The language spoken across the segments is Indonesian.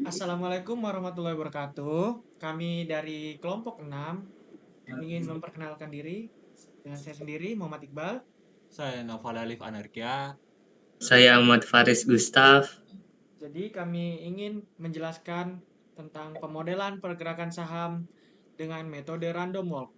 Assalamualaikum warahmatullahi wabarakatuh. Kami dari kelompok 6 ingin memperkenalkan diri dengan saya sendiri, Muhammad Iqbal. Saya Noval Alif Anarkia. Saya Ahmad Faris Gustaf. Jadi kami ingin menjelaskan tentang pemodelan pergerakan saham dengan metode random walk.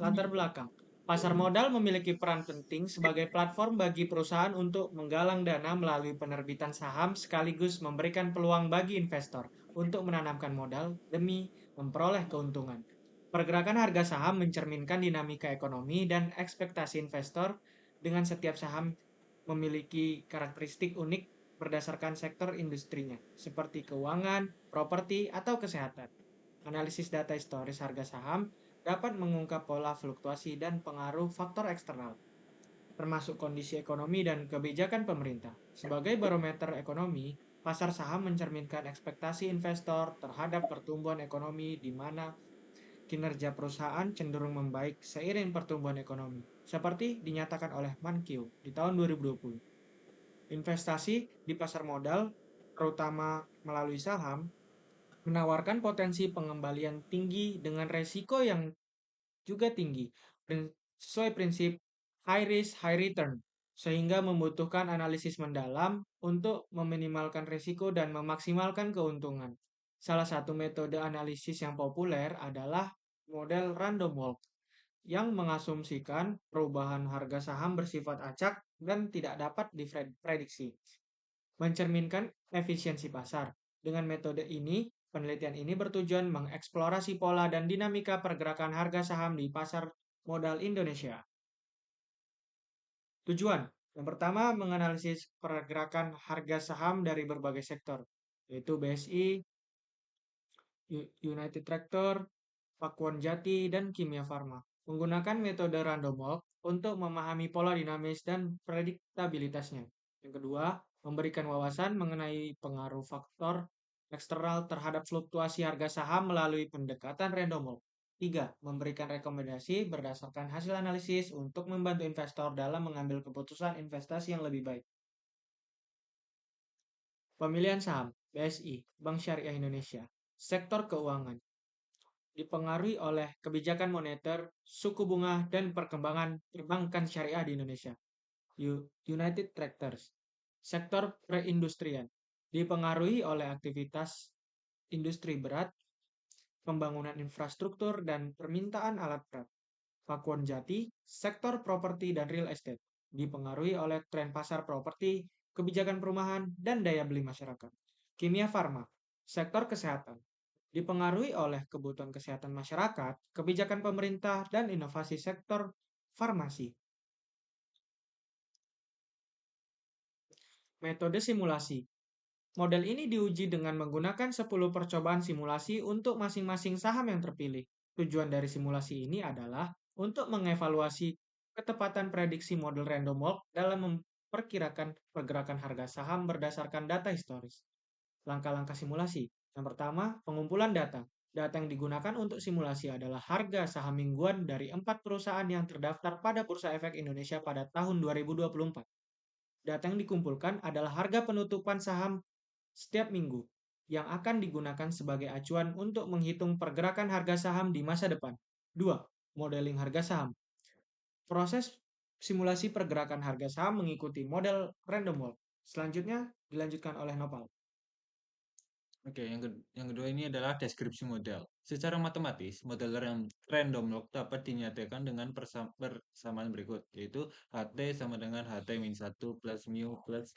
Latar belakang. Pasar modal memiliki peran penting sebagai platform bagi perusahaan untuk menggalang dana melalui penerbitan saham sekaligus memberikan peluang bagi investor untuk menanamkan modal demi memperoleh keuntungan. Pergerakan harga saham mencerminkan dinamika ekonomi dan ekspektasi investor dengan setiap saham memiliki karakteristik unik berdasarkan sektor industrinya, seperti keuangan, properti, atau kesehatan. Analisis data historis harga saham dapat mengungkap pola fluktuasi dan pengaruh faktor eksternal, termasuk kondisi ekonomi dan kebijakan pemerintah. Sebagai barometer ekonomi, pasar saham mencerminkan ekspektasi investor terhadap pertumbuhan ekonomi di mana kinerja perusahaan cenderung membaik seiring pertumbuhan ekonomi, seperti dinyatakan oleh Mankio di tahun 2020. Investasi di pasar modal, terutama melalui saham, menawarkan potensi pengembalian tinggi dengan resiko yang juga tinggi, sesuai prinsip high risk, high return, sehingga membutuhkan analisis mendalam untuk meminimalkan risiko dan memaksimalkan keuntungan. Salah satu metode analisis yang populer adalah model random walk, yang mengasumsikan perubahan harga saham bersifat acak dan tidak dapat diprediksi, mencerminkan efisiensi pasar. Dengan metode ini, penelitian ini bertujuan mengeksplorasi pola dan dinamika pergerakan harga saham di pasar modal Indonesia. Tujuan yang pertama, menganalisis pergerakan harga saham dari berbagai sektor, yaitu BSI, United Tractor, Pakuan Jati, dan Kimia Farma. Menggunakan metode random walk untuk memahami pola dinamis dan prediktabilitasnya. Yang kedua, memberikan wawasan mengenai pengaruh faktor eksternal terhadap fluktuasi harga saham melalui pendekatan random walk. Tiga, memberikan rekomendasi berdasarkan hasil analisis untuk membantu investor dalam mengambil keputusan investasi yang lebih baik. Pemilihan saham, BSI, Bank Syariah Indonesia. Sektor keuangan, dipengaruhi oleh kebijakan moneter, suku bunga, dan perkembangan perbankan syariah di Indonesia. United Tractors, sektor perindustrian, dipengaruhi oleh aktivitas industri berat, pembangunan infrastruktur, dan permintaan alat berat. Pakuan Jati, sektor properti dan real estate, dipengaruhi oleh tren pasar properti, kebijakan perumahan, dan daya beli masyarakat. Kimia Farma, sektor kesehatan, dipengaruhi oleh kebutuhan kesehatan masyarakat, kebijakan pemerintah, dan inovasi sektor farmasi. Metode simulasi. Model ini diuji dengan menggunakan 10 percobaan simulasi untuk masing-masing saham yang terpilih. Tujuan dari simulasi ini adalah untuk mengevaluasi ketepatan prediksi model random walk dalam memperkirakan pergerakan harga saham berdasarkan data historis. Langkah-langkah simulasi. Yang pertama, pengumpulan data. Data yang digunakan untuk simulasi adalah harga saham mingguan dari 4 perusahaan yang terdaftar pada Bursa Efek Indonesia pada tahun 2024. Data yang dikumpulkan adalah harga penutupan saham setiap minggu yang akan digunakan sebagai acuan untuk menghitung pergerakan harga saham di masa depan. 2. Modeling harga saham. Proses simulasi pergerakan harga saham mengikuti model random walk. Selanjutnya dilanjutkan oleh Nopal. Oke, yang kedua ini adalah deskripsi model. Secara matematis, model random walk dapat dinyatakan dengan persamaan berikut, yaitu HT sama dengan HT-1 plus mu plus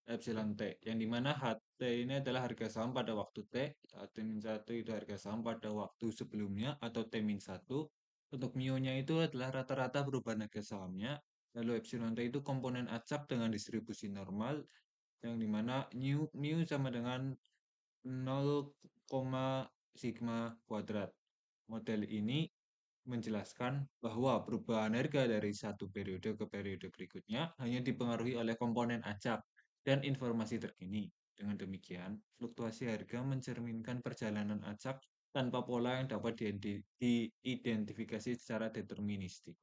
epsilon T, yang dimana HT ini adalah harga saham pada waktu T, HT-1 itu harga saham pada waktu sebelumnya atau T-1. Untuk mu-nya itu adalah rata-rata perubahan harga sahamnya, lalu epsilon T itu komponen acak dengan distribusi normal, yang dimana mu sama dengan 0, sigma kuadrat. Model ini menjelaskan bahwa perubahan harga dari satu periode ke periode berikutnya hanya dipengaruhi oleh komponen acak dan informasi terkini. Dengan demikian, fluktuasi harga mencerminkan perjalanan acak tanpa pola yang dapat diidentifikasi secara deterministik.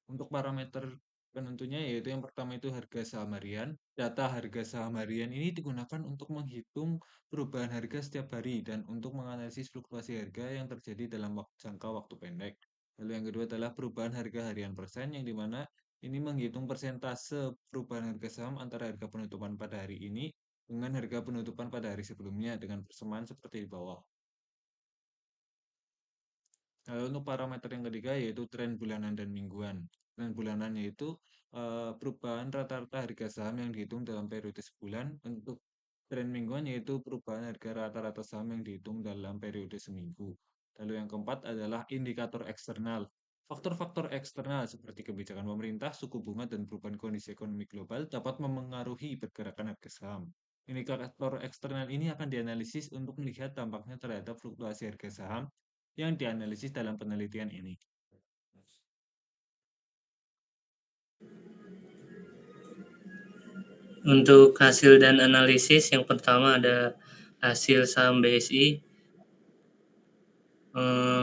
Untuk parameter Penentunya yaitu yang pertama itu harga saham harian. Data harga saham harian ini digunakan untuk menghitung perubahan harga setiap hari dan untuk menganalisis fluktuasi harga yang terjadi dalam jangka waktu pendek. Lalu yang kedua adalah perubahan harga harian persen, yang dimana ini menghitung persentase perubahan harga saham antara harga penutupan pada hari ini dengan harga penutupan pada hari sebelumnya dengan persamaan seperti di bawah. Lalu untuk parameter yang ketiga yaitu tren bulanan dan mingguan. Tren bulanan yaitu perubahan rata-rata harga saham yang dihitung dalam periode sebulan. Untuk tren mingguan yaitu perubahan harga rata-rata saham yang dihitung dalam periode seminggu. Lalu yang keempat adalah indikator eksternal. Faktor-faktor eksternal seperti kebijakan pemerintah, suku bunga, dan perubahan kondisi ekonomi global dapat memengaruhi pergerakan harga saham. Indikator eksternal ini akan dianalisis untuk melihat dampaknya terhadap fluktuasi harga saham yang dianalisis dalam penelitian ini. Untuk hasil dan analisis, yang pertama ada hasil saham BSI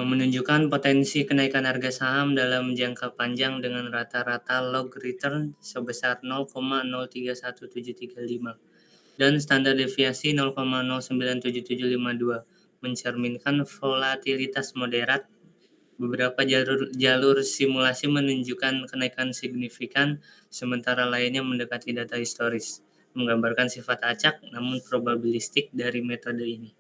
menunjukkan potensi kenaikan harga saham dalam jangka panjang dengan rata-rata log return sebesar 0,031735 dan standar deviasi 0,097752, mencerminkan volatilitas moderat. Beberapa jalur simulasi menunjukkan kenaikan signifikan, sementara lainnya mendekati data historis, menggambarkan sifat acak namun probabilistik dari metode ini.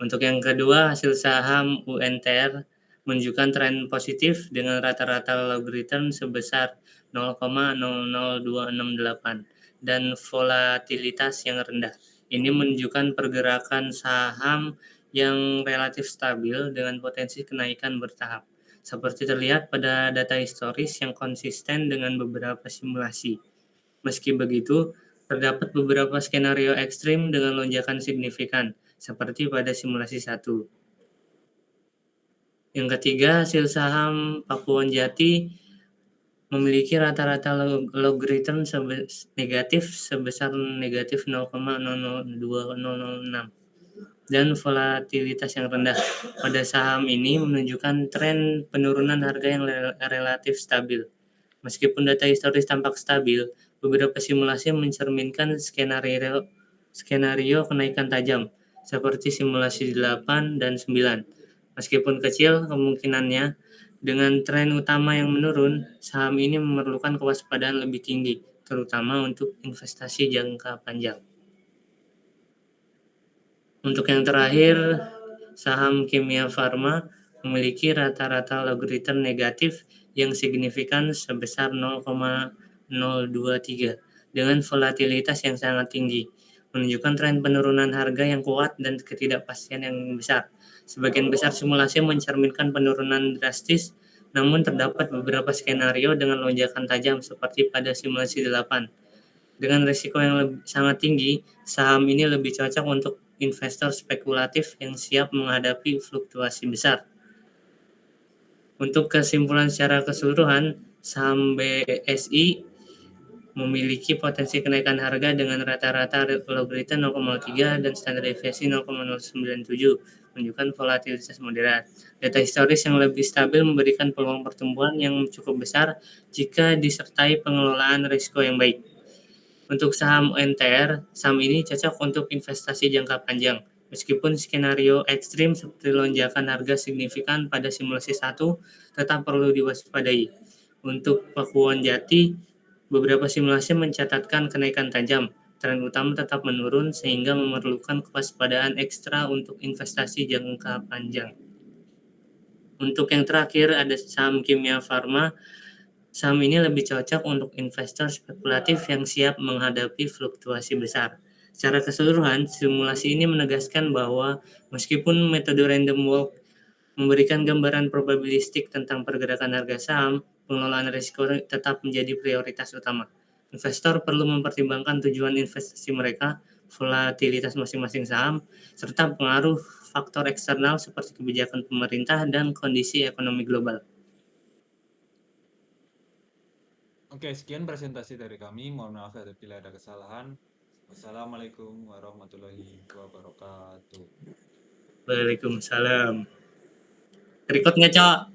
Untuk yang kedua, hasil saham UNTR menunjukkan tren positif dengan rata-rata log return sebesar 0,00268 dan volatilitas yang rendah. Ini menunjukkan pergerakan saham yang relatif stabil dengan potensi kenaikan bertahap, seperti terlihat pada data historis yang konsisten dengan beberapa simulasi. Meski begitu, terdapat beberapa skenario ekstrim dengan lonjakan signifikan, seperti pada simulasi 1. Yang ketiga, hasil saham Pakuwon Jati memiliki rata-rata log return negatif sebesar negatif 0,00206 dan volatilitas yang rendah. Pada saham ini menunjukkan tren penurunan harga yang relatif stabil. Meskipun data historis tampak stabil, beberapa simulasi mencerminkan skenario kenaikan tajam, seperti simulasi 8 dan 9. Meskipun kecil kemungkinannya, dengan tren utama yang menurun, saham ini memerlukan kewaspadaan lebih tinggi, terutama untuk investasi jangka panjang. Untuk yang terakhir, saham Kimia Farma memiliki rata-rata log return negatif yang signifikan sebesar 0,023 dengan volatilitas yang sangat tinggi, menunjukkan tren penurunan harga yang kuat dan ketidakpastian yang besar. Sebagian besar simulasi mencerminkan penurunan drastis, namun terdapat beberapa skenario dengan lonjakan tajam seperti pada simulasi 8. Dengan risiko yang sangat tinggi, saham ini lebih cocok untuk investor spekulatif yang siap menghadapi fluktuasi besar. Untuk kesimpulan secara keseluruhan, saham BSI memiliki potensi kenaikan harga dengan rata-rata log return 0,3 dan standar deviasi 0,097, menunjukkan volatilitas moderat. Data historis yang lebih stabil memberikan peluang pertumbuhan yang cukup besar jika disertai pengelolaan risiko yang baik. Untuk saham NTR, saham ini cocok untuk investasi jangka panjang. Meskipun skenario ekstrim seperti lonjakan harga signifikan pada simulasi 1 tetap perlu diwaspadai. Untuk Pakuwon Jati, beberapa simulasi mencatatkan kenaikan tajam. Tren utama tetap menurun sehingga memerlukan kewaspadaan ekstra untuk investasi jangka panjang. Untuk yang terakhir ada saham Kimia Farma. Saham ini lebih cocok untuk investor spekulatif yang siap menghadapi fluktuasi besar. Secara keseluruhan, simulasi ini menegaskan bahwa meskipun metode random walk memberikan gambaran probabilistik tentang pergerakan harga saham, pengelolaan risiko tetap menjadi prioritas utama. Investor perlu mempertimbangkan tujuan investasi mereka, volatilitas masing-masing saham, serta pengaruh faktor eksternal seperti kebijakan pemerintah dan kondisi ekonomi global. Oke, sekian presentasi dari kami. Mohon maaf bila ada kesalahan. Wassalamualaikum warahmatullahi wabarakatuh. Waalaikumsalam. Record nggak, Cok?